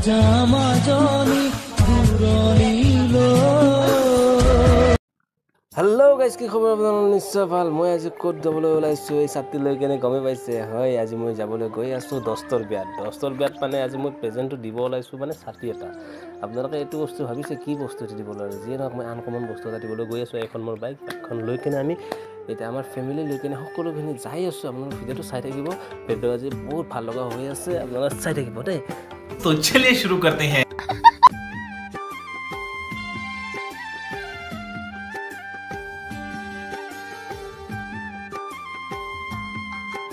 hello guys की खबर আপোনালোকৰ নিশ্চয় ভাল মই আজি কোট যাবলৈ ওলাইছো এই ছাতি লৈ কেনে গমে পাইছে হয় আজি মই যাবলৈ গৈ আছো দস্তৰ বিয়াত মানে আজি মই প্ৰেজেন্টটো দিব ওলাইছো মানে ছাতি এটা আপোনালোকে এইটো বস্তু ভাবিছে কি বস্তু দিবলৈ যি নহক মই আনকমন বস্তু এটা দিবলৈ গৈ আছো এখন মোৰ বাইকখন লৈ কেনে আমি এটা আমাৰ ফ্যামিলি লৈ কেনে সকলোখিনি যাই আছো আপোনালোকে ভিডিওটো চাই থাকিব ভিডিও আজি বহুত ভাল লগা হৈ আছে আপোনালোকে চাই থাকিব দেই तो चलिए शुरू करते हैं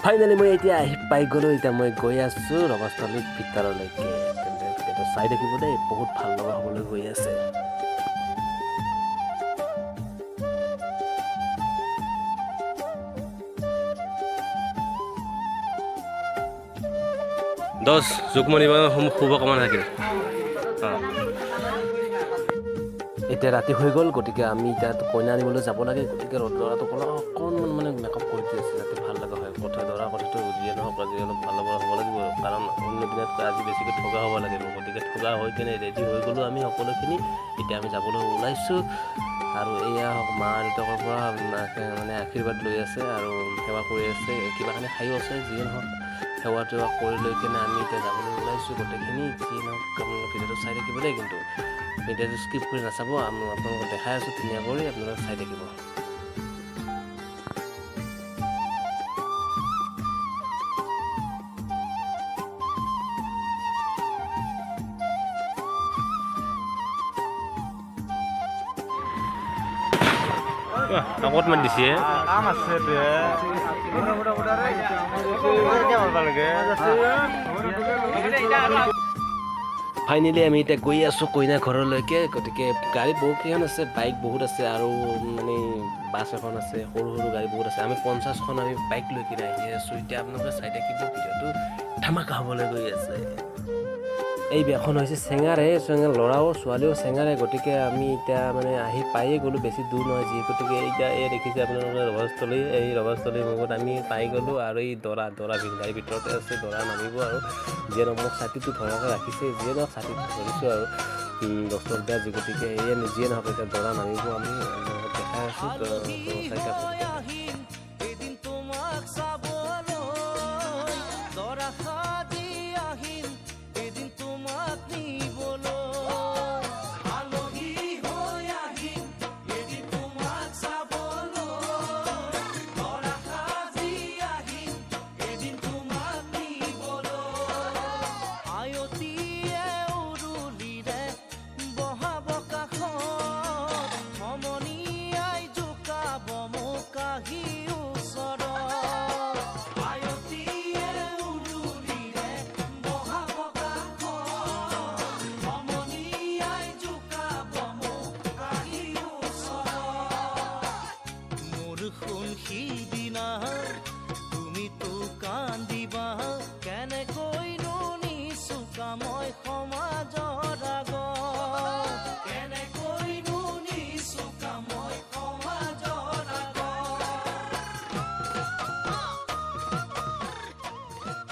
ফাইনালি মই এতিয়া পাই গলো এতিয়া মই গৈ আছো ৰবস্থলীৰ ভিতৰলৈকে তেন্তে চাই থাকিব দেই বহুত ভাল লগা হ'বলৈ গৈ আছে দশ যুগমণি শুভকামনা থাকিল এতিয়া ৰাতি হৈ গ'ল গতিকে আমি এতিয়া কইনা আনিবলৈ যাব লাগে গতিকে দৰাটো অকণমান মানে মেকআপ কৰি দি আছে যাতে ভাল লগা হয় দৰা কথাটো যিয়ে নহওক আজি অলপ ভাল লগা হ'ব লাগিব কাৰণ অন্য দিনতকৈ আজি বেছিকৈ ঠগা হ'ব লাগিব গতিকে ঠগা হৈ কেনে ৰেডি হৈ গ'লোঁ আমি সকলোখিনি এতিয়া আমি যাবলৈ ওলাইছোঁ আৰু এয়া মা দেউতাকৰ পৰা মানে আশীৰ্বাদ লৈ আছে আৰু সেৱা কৰি আছে কিবাখিনি খায়ো আছে যিয়ে নহওক সেৱা তেৱা কৰি লৈ কেনে আমি এতিয়া যাবলৈ ওলাইছোঁ গোটেইখিনি যি নহওক আপোনালোকে ভিডিঅ'টো চাই থাকিব দেই কিন্তু ভিডিঅ'টো স্কিপ কৰি নাচাব আপোনালোকক দেখাই আছোঁ ধুনীয়া কৰি আপোনালোকে চাই থাকিব আগত মান দিছে ফাইনেলি আমি এতিয়া গৈ আছোঁ কইনা ঘৰলৈকে গতিকে গাড়ী বহুতকেইখন আছে বাইক বহুত আছে আৰু মানে বাছ এখন আছে সৰু সৰু গাড়ী বহুত আছে আমি 50খন আমি বাইক লৈ কিনে আহি আছোঁ এতিয়া আপোনালোকে চাই থাকিব ভিডিঅ'টো ধামাকা হ'বলৈ গৈ আছে এই বিয়াখন হৈছে চেঙাৰে ল'ৰাও ছোৱালীও চেঙাৰে গতিকে আমি এতিয়া মানে আহি পায়ে গ'লোঁ বেছি দূৰ নহয় গতিকে এতিয়া এই দেখিছে আপোনালোকে ৰভাস্থলী মুখত আমি পাই গ'লোঁ আৰু এই দৰা গাড়ীৰ ভিতৰতে আছে দৰা নামিব আৰু যিয়ে নহওক ছাতিটো ধৰাকৈ ৰাখিছে যিয়ে নহওক ছাতিটো ধৰিছোঁ আৰু দস্তৰ বিয়া গতিকে এয়ে যিয়ে নহওক এতিয়া দৰা নামিব আমি দেখাই আছোঁ চাই থাকোঁ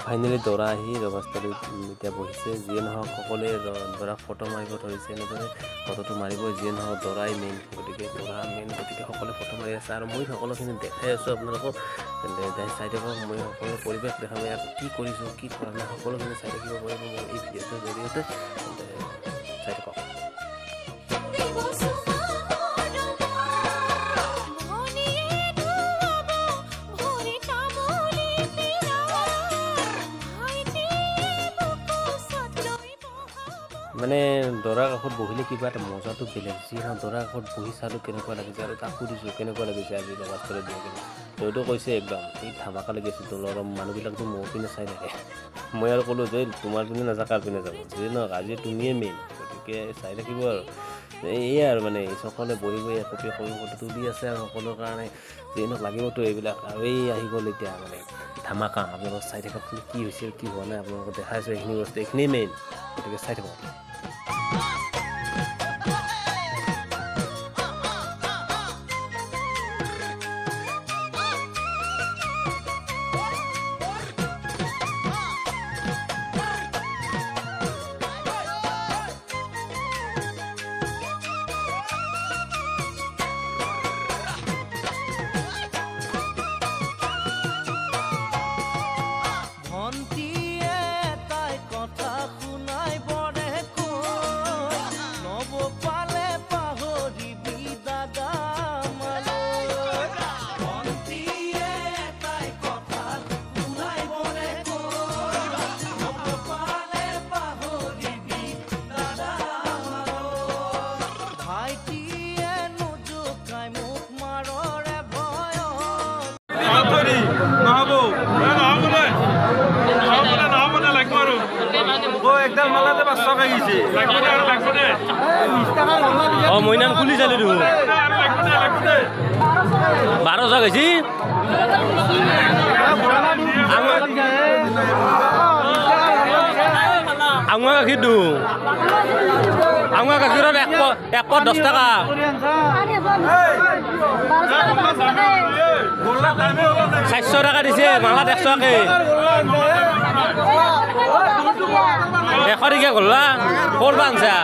ফাইনেলি দৰা আহি ৰভাস্থলীত এতিয়া বহিছে যিয়ে নহওক সকলোৱে দৰাক ফটো মাৰিব ধৰিছে এনেদৰে ফটোটো মাৰিবই যিয়ে নহওক দৰাই মেইন গতিকে সকলোৱে ফটো মাৰি আছে আৰু মই সকলোখিনি দেখাই আছোঁ আপোনালোকক চাই থাকক মই সকলো পৰিৱেশ দেখাম ইয়াত কি কৰিছোঁ কি কৰা নাই সকলোখিনি চাই থাকিব পাৰিব মই এই ভিডিঅ'টোৰ জৰিয়তে চাই থাকক মানে দৰাৰ কাষত বহিলে কিবা এটা মজাটো বেলেগ যি নহয় দৰাৰ কাষত বহি চালোঁ কেনেকুৱা লাগিছে আৰু তাক সুধিছোঁ কেনেকুৱা লাগিছে আজি ৰভাস্থলীত বহি কিনে তইতো কৈছে একদম এই ধামাকা লাগিছে তোৰ মানুহবিলাকতো মোৰ পিনে চাই থাকে মই আৰু ক'লোঁ যে তোমাৰ পিনে নাযাওঁ কাৰ পিনে যাব যি নহওক আজি তুমিয়ে মেইন গতিকে চাই থাকিব আৰু এয়াই আৰু মানে সকলোৱে বহি একপি ফটো তুলি আছে আৰু সকলোৰ কাৰণে যি নহওক লাগিবতো এইবিলাক আৰু এই আহি গ'ল এতিয়া মানে ধামাকা আপোনালোকক চাই থাককচোন কি হৈছিল কি হোৱা নাই আপোনালোকক দেখাইছোঁ এইখিনি বস্তু এইখিনিয়ে মেইন গতিকে চাই থাকক একদম মালাতে 500 টাকা গেছে ও মইনান খুলি চালি দেখোন 1200 গেছি আঙুয়া গাখীৰ দু আঙুয়া গাখীৰৰ 1 পদ 10 টাকা 400 টাকা দিছে মালাত 100 টাকা 100 টকা গল্লা ক'ৰ বাঞ্চা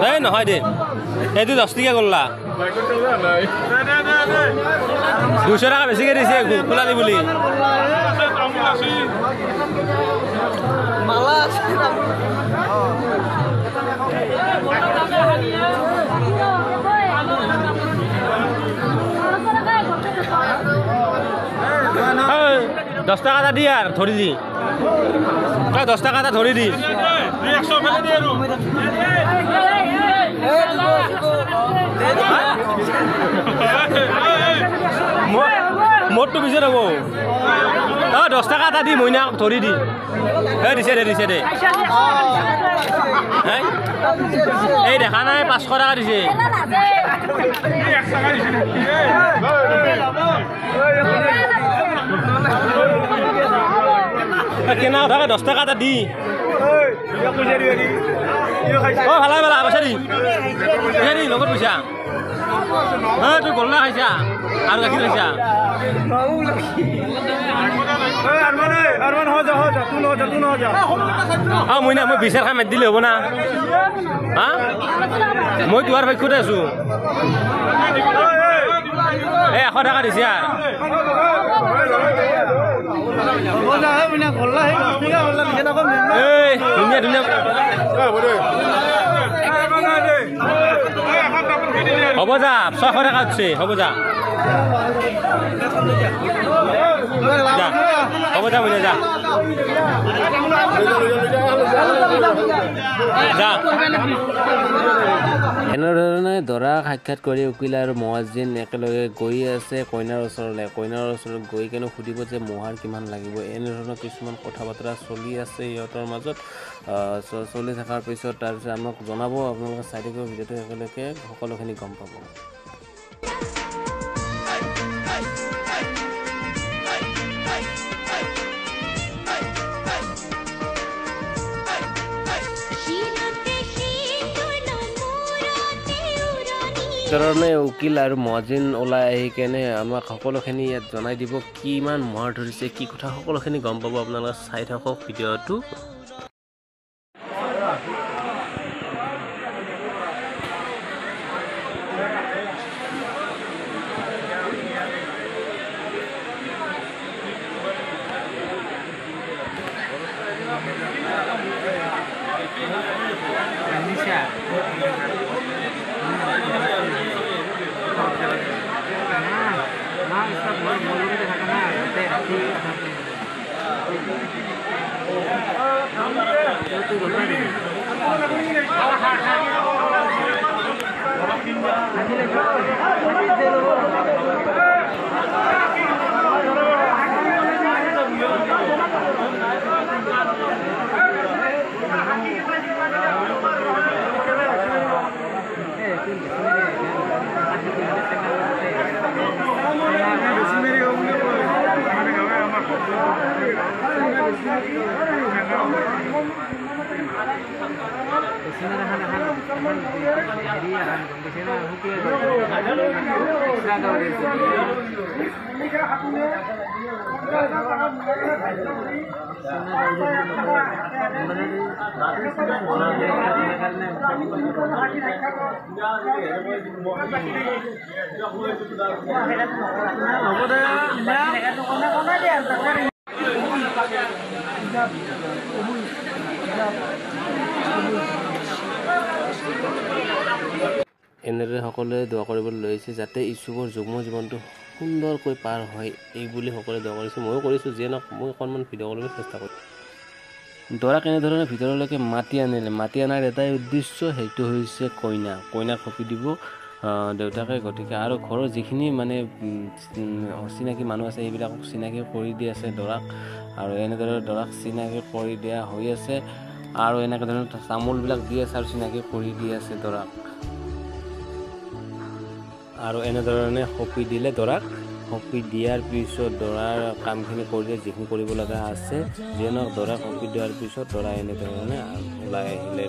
এই নহয় দে এইটো 10 টকা গল্লা 200 টাকা বেছিকৈ দিছে খোলালি বুলি মালা আছে দশ টাকা এটা দি আর ধরি দি 10 টাকা এটা ধরি দি 100 ফেলে দিয়ে রু মোটটো পিছে রব 10 টাকা এটা দি মইনা ধরি দি দিছে দে এই দেখা নাই 500 টাকা দিছে কেনা থাকে 10 টাকা এটা দি ভালাই ভালা পইচা দি লগত পইচা তুই গল্লা খাইছা আৰু গাখীৰ খাইছা মইনা মই বিচাৰ খাই মাতি দিলে হ'ব না হা মই তোমাৰ পক্ষতে আছো 100 টাকা দিছে ধুনীয়া ধুনীয়া হ'ব যা 600 টাকা দিছে হ'ব যা হ'ব যা মইনা যা এনেধৰণে দৰা সাক্ষাৎ কৰি উকিল আৰু মুৱাজ্জিন একেলগে গৈ আছে কইনাৰ ওচৰলৈ গৈ কেনে সুধিব যে মোহাৰ কিমান লাগিব এনেধৰণৰ কিছুমান কথা বতৰা চলি আছে সিহঁতৰ মাজত চলি থকাৰ পিছত তাৰপিছত আমাক জনাব আপোনালোকে চাই থাকিব ভিডিঅ'টো একেলগে সকলোখিনি গম পাব ধৰণে উকিল আৰু মুৱাজ্জিন ওলাই আহি কেনে আমাক সকলোখিনি ইয়াত জনাই দিব কিমান মোহাৰ ধৰিছে কি কথা সকলোখিনি গম পাব আপোনালোকে চাই থাকক ভিডিঅ'টো এনেদৰে সকলোৱে দোৱা কৰিবলৈ লৈছে যাতে ইছুবৰ যুগ্ম জীৱনটো সুন্দৰকৈ পাৰ হয় এই বুলি সকলোৱে দোৱা কৰিছে ময়ো কৰিছোঁ যিয়ে নহওক মই অকণমান ভিডিঅ' কৰিবলৈ চেষ্টা কৰিছোঁ দৰাক এনেধৰণে ভিতৰলৈকে মাতি আনিলে মাতি অনাৰ এটাই উদ্দেশ্য সেইটো হৈছে কইনাক সঁপি দিব দেউতাকে গতিকে আৰু ঘৰৰ যিখিনি মানে চিনাকি মানুহ আছে সেইবিলাকক চিনাকি কৰি দি আছে দৰাক আৰু এনেদৰে দৰাক চিনাকি কৰি দিয়া হৈ আছে আৰু এনেকৈ ধৰণৰ তামোলবিলাক দি আছে আৰু চিনাকি কৰি দি আছে দৰাক আৰু এনেধৰণে সঁপি দিলে দৰাক সঁপি দিয়াৰ পিছত দৰাৰ কামখিনি কৰিলে যিখিনি কৰিব লগা আছে যিয়ে নহওক দৰাক সঁপি দিয়াৰ পিছত দৰা এনেধৰণে ওলাই আহিলে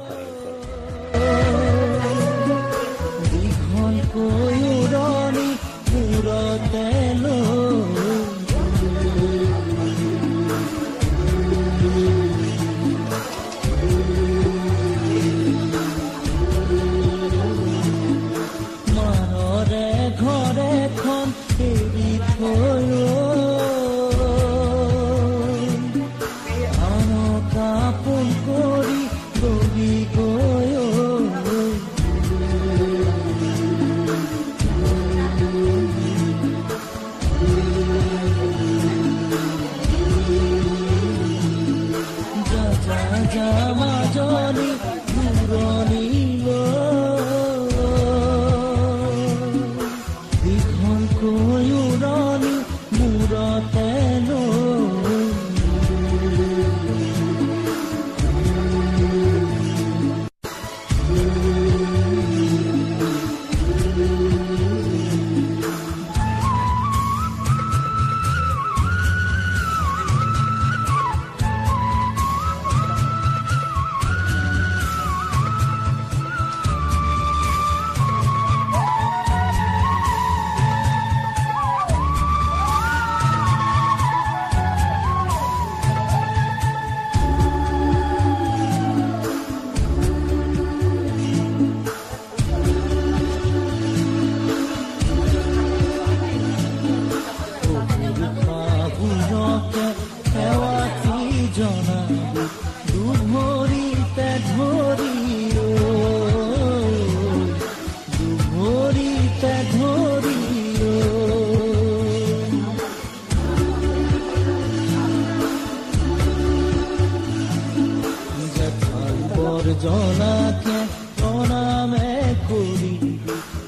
জনাকে প্ৰণামে কৰি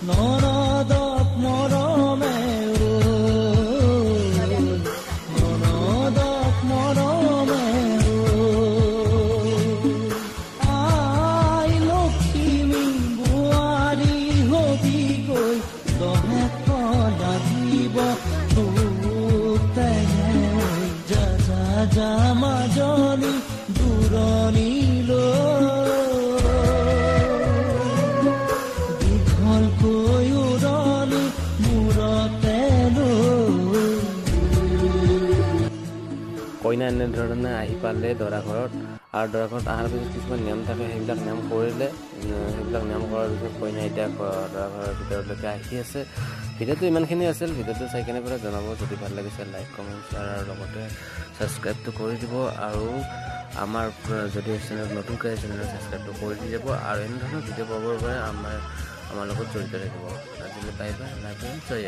ননদক মৰমে ননদক মৰমে আই লক্ষ্মী বোৱাৰী হবি গৈ দহে লাগিব যা যা যা মাজনী দূৰণিলৈ কইনা এনেধৰণে আহি পালে দৰা ঘৰত আৰু দৰা ঘৰত অহাৰ পিছত কিছুমান নিয়ম থাকে সেইবিলাক নিয়ম কৰিলে সেইবিলাক নিয়ম কৰাৰ পিছত কইনা এতিয়া দৰা ঘৰৰ ভিতৰলৈকে আহি আছে ভিডিঅ'টো ইমানখিনি আছিল ভিডিঅ'টো চাই কেনে পৰা জনাব যদি ভাল লাগিছে লাইক কমেণ্ট শ্বেয়াৰ আৰু লগতে ছাবস্ক্ৰাইবটো কৰি দিব আৰু আমাৰ যদি চেনেল নতুনকৈ চেনেল ছাবস্ক্ৰাইবটো কৰি দি যাব আৰু এনেধৰণৰ ভিডিঅ' পাবৰ বাবে আমাৰ লগত জড়িত থাকিব আজিলৈ bye bye love you Jay